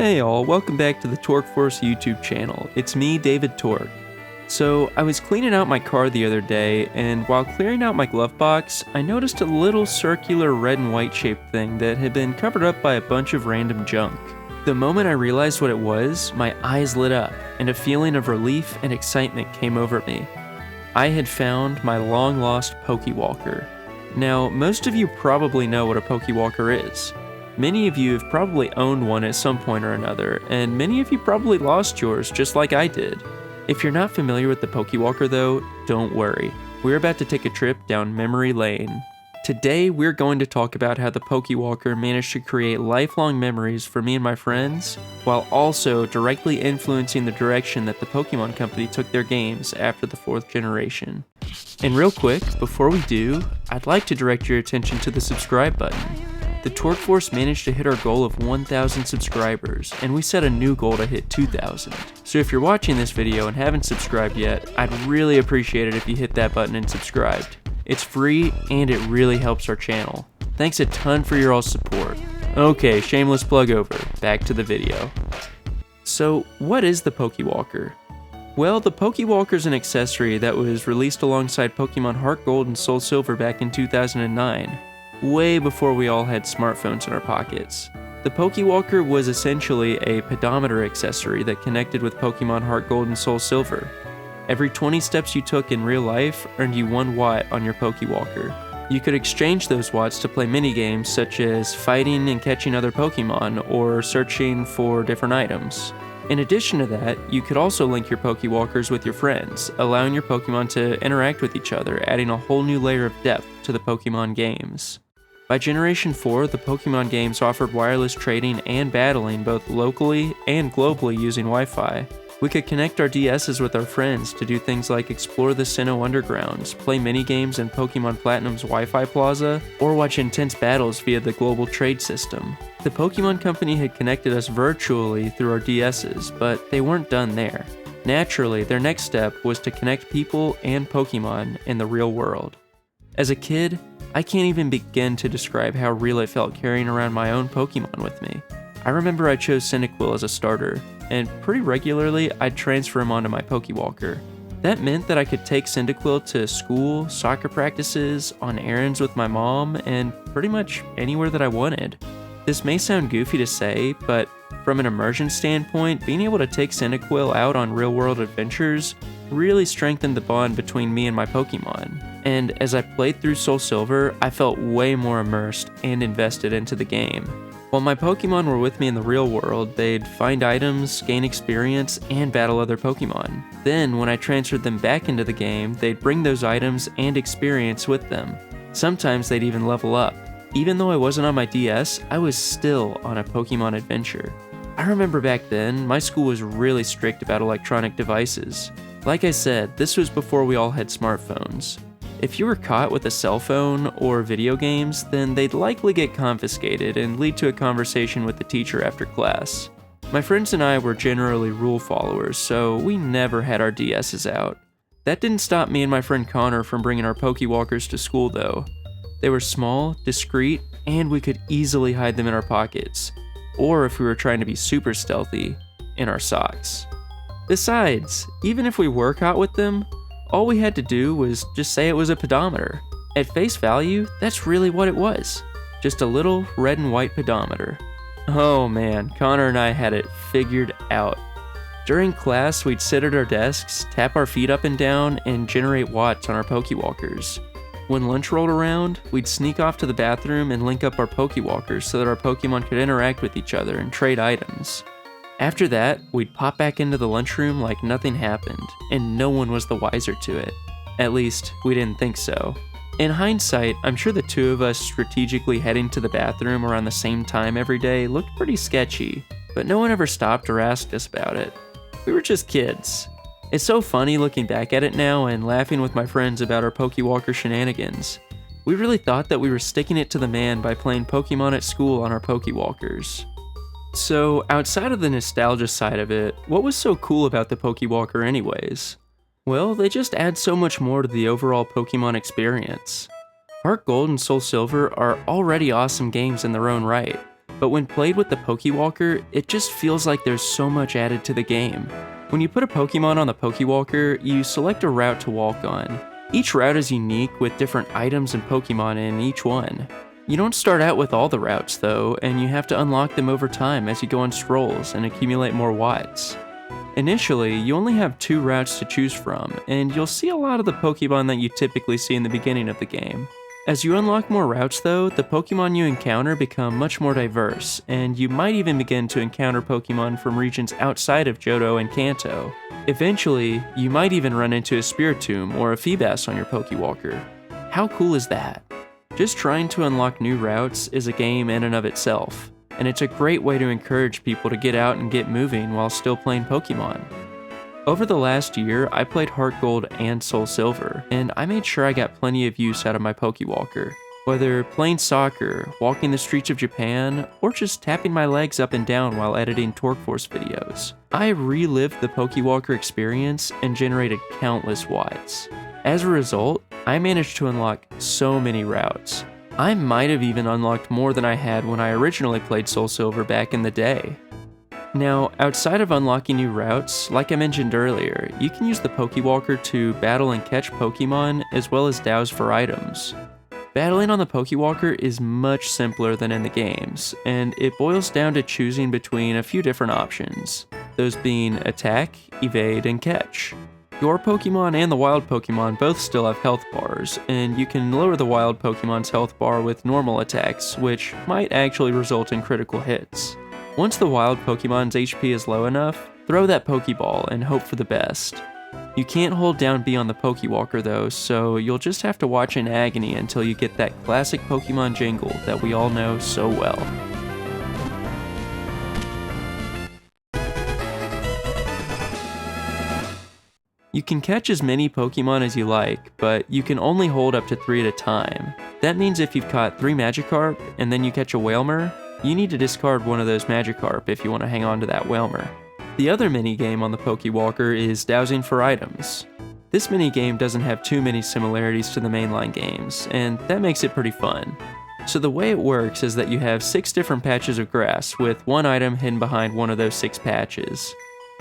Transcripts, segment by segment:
Hey all, welcome back to the Torque Force YouTube channel. It's me, David Torque. So, I was cleaning out my car the other day, and while clearing out my glove box, I noticed a little circular red and white shaped thing that had been covered up by a bunch of random junk. The moment I realized what it was, my eyes lit up, and a feeling of relief and excitement came over me. I had found my long-lost Pokewalker. Now, most of you probably know what a Pokewalker is. Many of you have probably owned one at some point or another, and many of you probably lost yours just like I did. If you're not familiar with the Pokewalker though, don't worry. We're about to take a trip down memory lane. Today we're going to talk about how the Pokewalker managed to create lifelong memories for me and my friends, while also directly influencing the direction that the Pokemon Company took their games after the 4th generation. And real quick, before we do, I'd like to direct your attention to the subscribe button. The Torque Force managed to hit our goal of 1,000 subscribers, and we set a new goal to hit 2,000. So if you're watching this video and haven't subscribed yet, I'd really appreciate it if you hit that button and subscribed. It's free, and it really helps our channel. Thanks a ton for your all's support. Okay, shameless plug over, back to the video. So, what is the Pokewalker? Well, the Pokewalker is an accessory that was released alongside Pokemon Heart Gold and Soul Silver back in 2009. Way before we all had smartphones in our pockets. The Pokewalker was essentially a pedometer accessory that connected with Pokemon Heart Gold and Soul Silver. Every 20 steps you took in real life earned you 1 watt on your Pokewalker. You could exchange those watts to play minigames such as fighting and catching other Pokemon or searching for different items. In addition to that, you could also link your Pokewalkers with your friends, allowing your Pokemon to interact with each other, adding a whole new layer of depth to the Pokemon games. By Generation 4, the Pokemon games offered wireless trading and battling both locally and globally using Wi-Fi. We could connect our DSs with our friends to do things like explore the Sinnoh Undergrounds, play minigames in Pokemon Platinum's Wi-Fi Plaza, or watch intense battles via the global trade system. The Pokemon Company had connected us virtually through our DSs, but they weren't done there. Naturally, their next step was to connect people and Pokemon in the real world. As a kid, I can't even begin to describe how real it felt carrying around my own Pokemon with me. I remember I chose Cyndaquil as a starter, and pretty regularly I'd transfer him onto my Pokewalker. That meant that I could take Cyndaquil to school, soccer practices, on errands with my mom, and pretty much anywhere that I wanted. This may sound goofy to say, but from an immersion standpoint, being able to take Cyndaquil out on real-world adventures really strengthened the bond between me and my Pokemon. And as I played through Soul Silver, I felt way more immersed and invested into the game. While my Pokemon were with me in the real world, they'd find items, gain experience, and battle other Pokemon. Then, when I transferred them back into the game, they'd bring those items and experience with them. Sometimes they'd even level up. Even though I wasn't on my DS, I was still on a Pokemon adventure. I remember back then, my school was really strict about electronic devices. Like I said, this was before we all had smartphones. If you were caught with a cell phone or video games, then they'd likely get confiscated and lead to a conversation with the teacher after class. My friends and I were generally rule followers, so we never had our DSs out. That didn't stop me and my friend Connor from bringing our Pokewalkers to school though. They were small, discreet, and we could easily hide them in our pockets, or if we were trying to be super stealthy, in our socks. Besides, even if we were caught with them, all we had to do was just say it was a pedometer. At face value, that's really what it was. Just a little red and white pedometer. Oh man, Connor and I had it figured out. During class, we'd sit at our desks, tap our feet up and down, and generate watts on our Pokewalkers. When lunch rolled around, we'd sneak off to the bathroom and link up our Pokewalkers so that our Pokemon could interact with each other and trade items. After that, we'd pop back into the lunchroom like nothing happened, and no one was the wiser to it. At least, we didn't think so. In hindsight, I'm sure the two of us strategically heading to the bathroom around the same time every day looked pretty sketchy, but no one ever stopped or asked us about it. We were just kids. It's so funny looking back at it now and laughing with my friends about our Pokewalker shenanigans. We really thought that we were sticking it to the man by playing Pokemon at school on our Pokewalkers. So, outside of the nostalgia side of it, what was so cool about the Pokewalker anyways? Well, they just add so much more to the overall Pokemon experience. Heart Gold and Soul Silver are already awesome games in their own right, but when played with the Pokewalker, it just feels like there's so much added to the game. When you put a Pokemon on the Pokewalker, you select a route to walk on. Each route is unique with different items and Pokemon in each one. You don't start out with all the routes though, and you have to unlock them over time as you go on strolls and accumulate more watts. Initially, you only have 2 routes to choose from, and you'll see a lot of the Pokemon that you typically see in the beginning of the game. As you unlock more routes though, the Pokemon you encounter become much more diverse, and you might even begin to encounter Pokemon from regions outside of Johto and Kanto. Eventually, you might even run into a Spiritomb or a Feebas on your Pokewalker. How cool is that? Just trying to unlock new routes is a game in and of itself, and it's a great way to encourage people to get out and get moving while still playing Pokemon. Over the last year, I played Heart Gold and Soul Silver, and I made sure I got plenty of use out of my Pokewalker. Whether playing soccer, walking the streets of Japan, or just tapping my legs up and down while editing Torque Force videos, I relived the Pokewalker experience and generated countless watts. As a result, I managed to unlock so many routes. I might have even unlocked more than I had when I originally played Soul Silver back in the day. Now, outside of unlocking new routes, like I mentioned earlier, you can use the Pokewalker to battle and catch Pokemon as well as douse for items. Battling on the Pokewalker is much simpler than in the games, and it boils down to choosing between a few different options, those being attack, evade, and catch. Your Pokemon and the wild Pokemon both still have health bars, and you can lower the wild Pokemon's health bar with normal attacks, which might actually result in critical hits. Once the wild Pokemon's HP is low enough, throw that Pokeball and hope for the best. You can't hold down B on the Pokewalker though, so you'll just have to watch in agony until you get that classic Pokemon jingle that we all know so well. You can catch as many Pokemon as you like, but you can only hold up to 3 at a time. That means if you've caught 3 Magikarp and then you catch a Wailmer, you need to discard one of those Magikarp if you want to hang on to that Wailmer. The other minigame on the Pokewalker is dowsing for items. This minigame doesn't have too many similarities to the mainline games, and that makes it pretty fun. So the way it works is that you have 6 different patches of grass with one item hidden behind one of those 6 patches.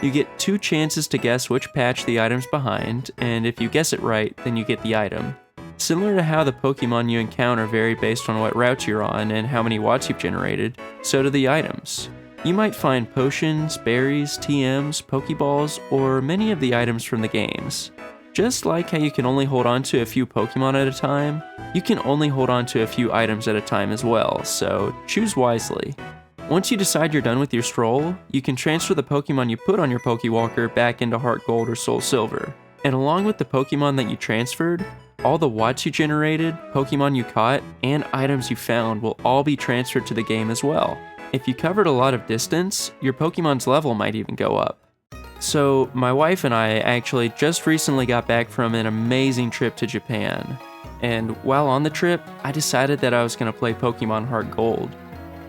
You get 2 chances to guess which patch the item's behind, and if you guess it right, then you get the item. Similar to how the Pokemon you encounter vary based on what route you're on and how many watts you've generated, so do the items. You might find potions, berries, TMs, Pokeballs, or many of the items from the games. Just like how you can only hold on to a few Pokemon at a time, you can only hold on to a few items at a time as well, so choose wisely. Once you decide you're done with your stroll, you can transfer the Pokemon you put on your Pokewalker back into Heart Gold or Soul Silver. And along with the Pokemon that you transferred, all the watts you generated, Pokemon you caught, and items you found will all be transferred to the game as well. If you covered a lot of distance, your Pokemon's level might even go up. So, my wife and I actually just recently got back from an amazing trip to Japan. And while on the trip, I decided that I was going to play Pokemon Heart Gold.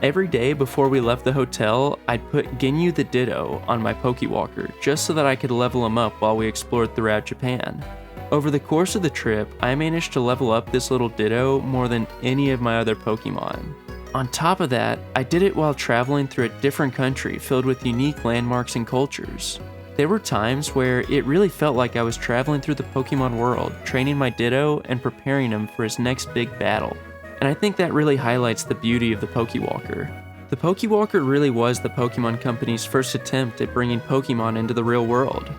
Every day before we left the hotel, I'd put Ginyu the Ditto on my Pokewalker just so that I could level him up while we explored throughout Japan. Over the course of the trip, I managed to level up this little Ditto more than any of my other Pokemon. On top of that, I did it while traveling through a different country filled with unique landmarks and cultures. There were times where it really felt like I was traveling through the Pokemon world, training my Ditto and preparing him for his next big battle. And I think that really highlights the beauty of the Pokewalker. The Pokewalker really was the Pokemon Company's first attempt at bringing Pokemon into the real world.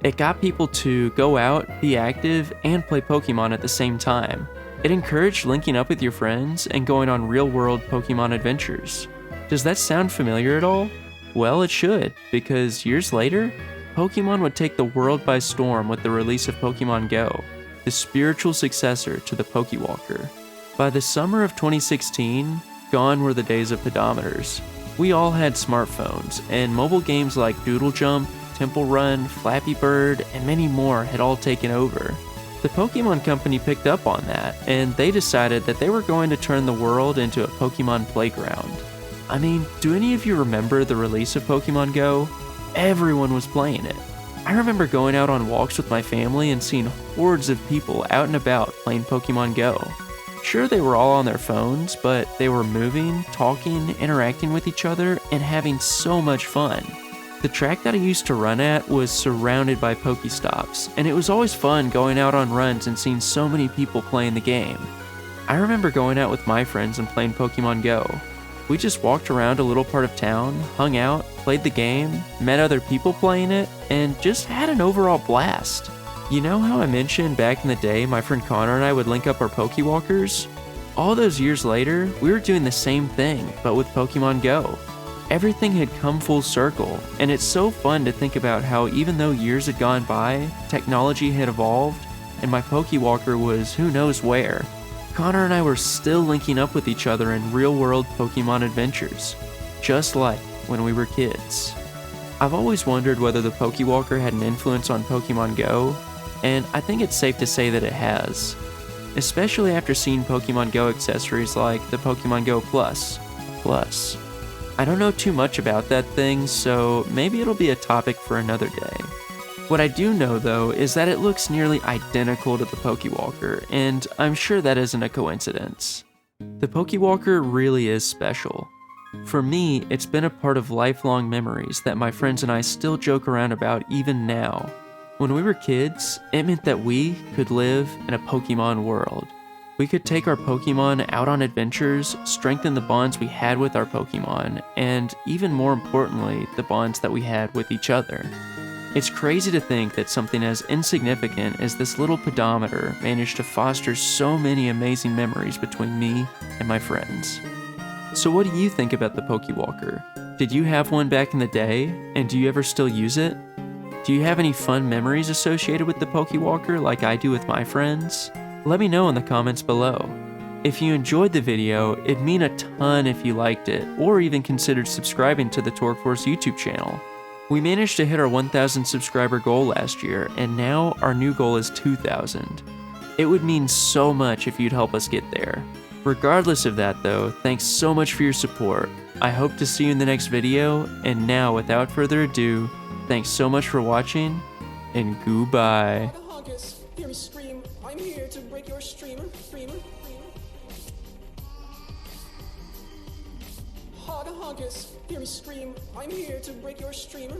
It got people to go out, be active, and play Pokemon at the same time. It encouraged linking up with your friends and going on real-world Pokemon adventures. Does that sound familiar at all? Well, it should, because years later, Pokemon would take the world by storm with the release of Pokemon Go, the spiritual successor to the Pokewalker. By the summer of 2016, gone were the days of pedometers. We all had smartphones, and mobile games like Doodle Jump, Temple Run, Flappy Bird, and many more had all taken over. The Pokemon Company picked up on that, and they decided that they were going to turn the world into a Pokemon playground. I mean, do any of you remember the release of Pokemon Go? Everyone was playing it. I remember going out on walks with my family and seeing hordes of people out and about playing Pokemon Go. Sure, they were all on their phones, but they were moving, talking, interacting with each other, and having so much fun. The track that I used to run at was surrounded by Pokestops, and it was always fun going out on runs and seeing so many people playing the game. I remember going out with my friends and playing Pokemon Go. We just walked around a little part of town, hung out, played the game, met other people playing it, and just had an overall blast. You know how I mentioned back in the day my friend Connor and I would link up our Pokewalkers? All those years later, we were doing the same thing, but with Pokemon Go. Everything had come full circle, and it's so fun to think about how even though years had gone by, technology had evolved, and my Pokewalker was who knows where, Connor and I were still linking up with each other in real-world Pokemon adventures, just like when we were kids. I've always wondered whether the Pokewalker had an influence on Pokemon Go, and I think it's safe to say that it has, especially after seeing Pokemon Go accessories like the Pokemon Go Plus. I don't know too much about that thing, so maybe it'll be a topic for another day. What I do know, though, is that it looks nearly identical to the Pokewalker, and I'm sure that isn't a coincidence. The Pokewalker really is special. For me, it's been a part of lifelong memories that my friends and I still joke around about even now. When we were kids, it meant that we could live in a Pokemon world. We could take our Pokemon out on adventures, strengthen the bonds we had with our Pokemon, and even more importantly, the bonds that we had with each other. It's crazy to think that something as insignificant as this little pedometer managed to foster so many amazing memories between me and my friends. So what do you think about the Pokewalker? Did you have one back in the day, and do you ever still use it? Do you have any fun memories associated with the Pokewalker like I do with my friends? Let me know in the comments below. If you enjoyed the video, it'd mean a ton if you liked it, or even considered subscribing to the Torque Force YouTube channel. We managed to hit our 1,000 subscriber goal last year, and now our new goal is 2,000. It would mean so much if you'd help us get there. Regardless of that though, thanks so much for your support. I hope to see you in the next video, and now without further ado, thanks so much for watching, and goodbye. Hear me scream, I'm here to break your stream. Hog-a-honkus, hear me scream, I'm here to break your stream.